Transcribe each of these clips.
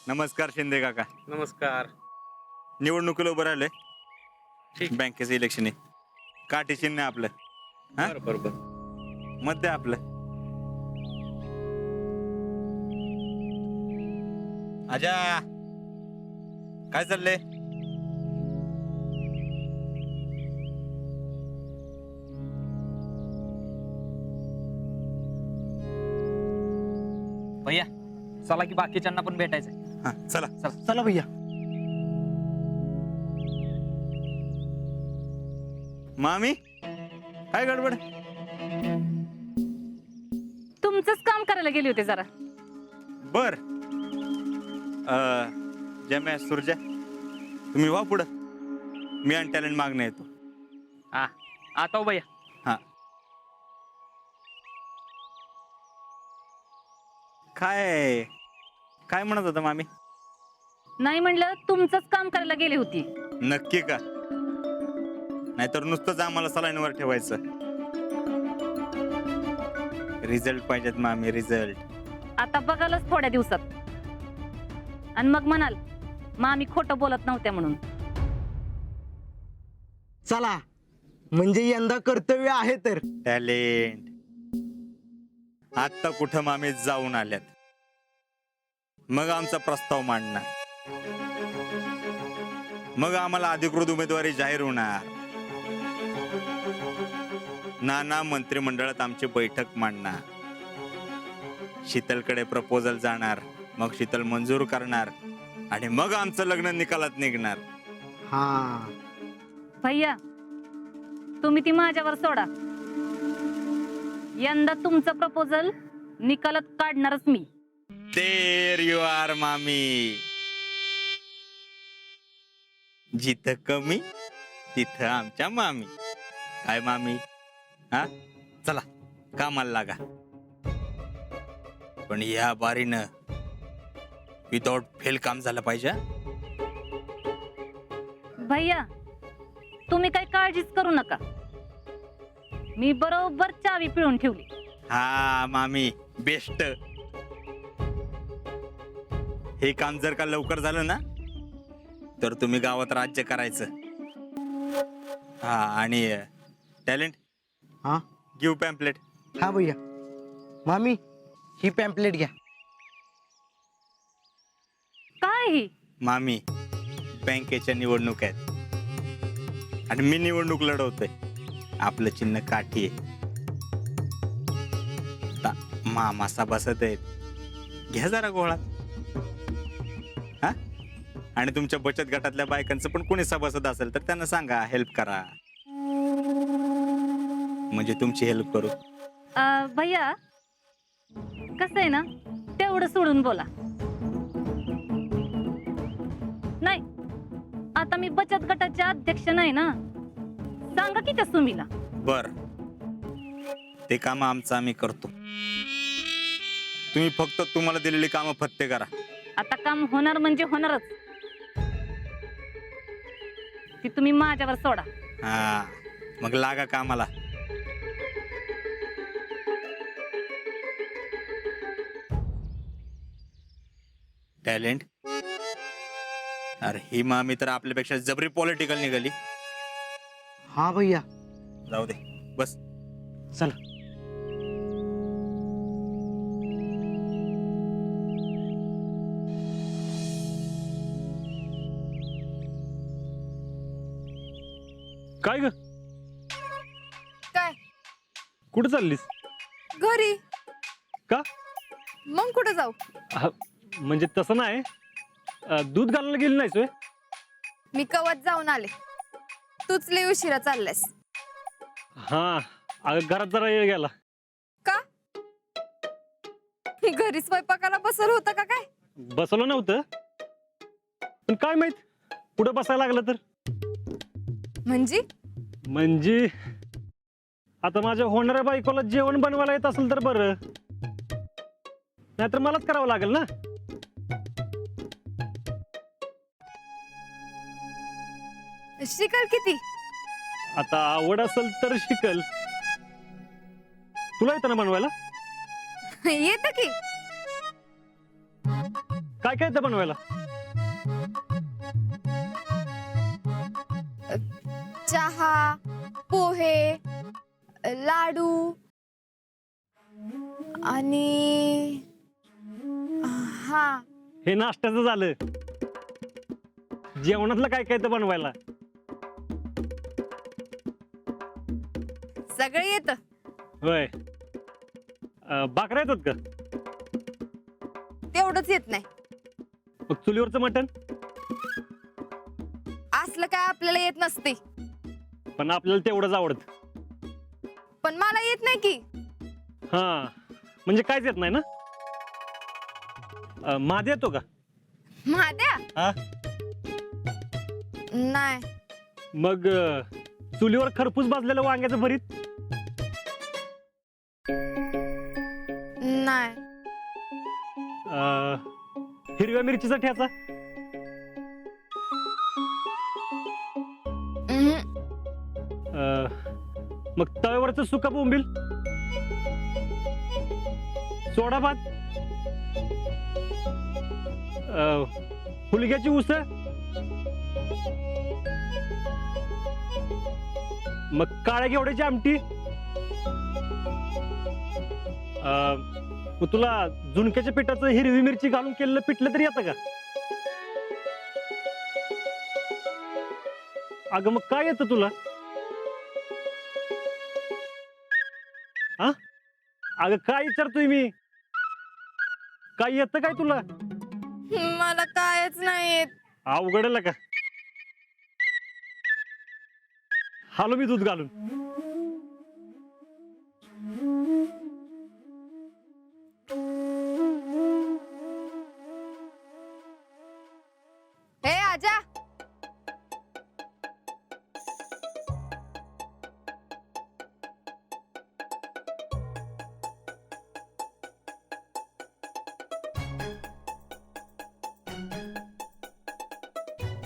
नमस्कार शिंदे काका. नमस्कार. निवडणुकीला उभं राहिलंय. ठीक. बँकेचं इलेक्शन आहे. काठी चिन्ह आहे आपलं. हा? बरोबर. मत द्या आपलं. आजा काय चाललंय? भैया चला की बाकीच्यांना पण भेटायचंय. हा चला. चला भैया. मामी काय गडबड? तुमचंच काम करायला गेले होते जरा. बर जम्या सुरजा तुम्ही वा पुढं. मी आणि टॅलेंट मागणं येतो. हा आता हो भैया. हा काय काय म्हणत होता मामी? नाही म्हणलं तुमचंच काम करायला गेली होती. नक्की का? नाहीतर नुसतंच आम्हाला सलाईनवर ठेवायचं. रिझल्ट पाहिजेत मामी, रिझल्ट. आता बघालच थोड्या दिवसात आणि मग म्हणाल मामी खोटं बोलत नव्हत्या म्हणून. चला म्हणजे यंदा कर्तव्य आहे तर. टॅलेंट आता कुठं मामी जाऊन आल्यात. मग आमचा प्रस्ताव मांडणार. मग आम्हाला अधिकृत उमेदवारी जाहीर होणार. नाना मंत्रिमंडळात आमची बैठक मांडणार. शीतलकडे प्रपोजल जाणार. मग शीतल मंजूर करणार आणि मग आमचं लग्न निकालात निघणार. हा भैया तुम्ही ती माझ्यावर सोडा. यंदा तुमचं प्रपोजल निकालात काढणारच मी. देर यू आर मामी. जिथं कमी तिथं आमच्या मामी. काय मामी? हा चला कामाला लागा. पण या बारीनं विदाउट फेल काम झालं पाहिजे. भैया तुम्ही काही काळजीच करू नका. मी बरोबर चावी पिळून ठेवली. हा मामी बेस्ट. हे काम जर का लवकर झालं ना तर तुम्ही गावात राज्य करायचं. हा आणि टॅलेंट हा गिव पॅम्पलेट. हा भैया. मामी ही पॅम्पलेट घ्या. काय ही? मामी बँकेच्या निवडणूक आहेत आणि मी निवडणूक लढवतोय. आपलं चिन्ह काठी आहे. आता मामा सभासद आहेत. घ्या जरा गोळात. हा आणि तुमच्या बचत गटातल्या बायकांचं पण कोणी सभासद असेल तर त्यांना सांगा हेल्प करा. म्हणजे तुमची हेल्प करू. भैया कसं आहे ना तेवढं सोडून बोला. नाही आता मी बचत गटाचे अध्यक्ष नाही ना. सांगा की त्या सुमीला. बर ते काम आमचं आम्ही करतो. तुम्ही फक्त तुम्हाला दिलेली कामं फत्ते करा. आता काम होणार म्हणजे होणारच. ती तुम्ही माझ्यावर सोडा. हा मग लागा कामाला. टॅलेंट अरे ही मामी तर आपल्यापेक्षा जबरी पॉलिटिकल निघाली. हा भैया. जाऊ दे बस. चला. काय ग? काय कुठे चाललीस? घरी? का? मग कुठं जाऊ? म्हणजे तसं नाही. दूध घालायला गेली नाहीस होय? मी कवच जाऊन आले. तूच लय उशिरा चाललास. हा अगं घरात जरा वेळ गेला. का? मी घरी स्वयंपाकाला बसवलं होतं का काय? बसवलं नव्हतं पण काय माहित पुढे बसायला लागलं तर. म्हणजे आता माझ्या होणाऱ्या बायकोला जेवण बनवायला येत असेल तर बरं, नाहीतर मलाच करावं लागेल ना. शिकल किती? आता आवड असेल तर शिकल. तुला येतं ना बनवायला? येतं की. काय काय येतं बनवायला? चहा, पोहे, लाडू आणि हा हे नाश्त्याचं झालं. जेवणातलं काय काय येतं बनवायला? सगळं येतं. होय. भाकऱ्या येतात का? तेवढंच येत नाही. मग चुलीवरचं मटण? असलं काय आपल्याला येत नसते. पण आपल्याला तेवढंच आवडत. पण मला येत नाही की. हा म्हणजे काहीच येत नाही ना? माद येतो का? महाद्या हा? नाही. मग चुलीवर खरपूस भाजलेलं वांग्याचं भरीत? नाही. हिरव्या मिरचीचा ठ्याचा? उम्हम. मग तव्यावरचं सुका बोंबील? सोडा भात? हुलग्याची उसळ? मग काळ्या घेवड्याची आमटी? मग तुला झुणक्याच्या पिठाचं हिरवी मिरची घालून केलेलं पिठलं तरी येतं का? अगं मग काय येतं तुला? हा? अगं काय विचारतोय मी? काय येतं काय तुला? मला कायच नाही येत. अवघडलं का? हालो मी दूध घालून. हे आजा,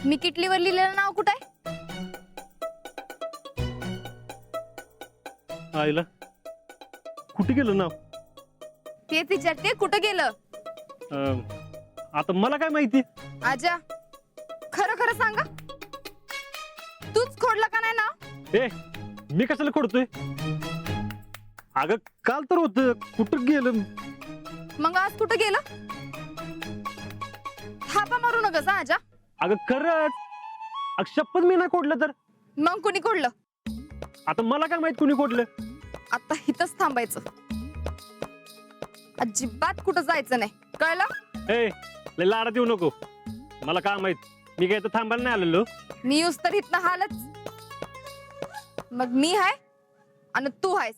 मी किटलीवर लिहिलेलं नाव कुठे आहे? आईला कुठे गेलं नाव? ते विचारते कुठं गेलं. आता मला काय माहिती? आजा, खरं खरं सांगा, तूच खोडलं का नाही नाव? ए मी कशाला खोडतोय? अगं काल तर होत, कुठं गेलं? मग आज कुठं गेलं? थापा मारू नका जा आजा. अगं खरंच. अगं शपथ मी नाही खोडलं तर. मग कुणी खोडलं? आता मला काय माहित कुणी खोडलं? आता इथंच थांबायचं, अजिबात कुठं जायचं नाही, कळलं? ए लय लाडात येऊ नको. मला काय माहित, मी काय इथं थांबायला नाही आलेलो. मी येऊस तर इथनं हालच. मग मी हाय आणि तू आहेस.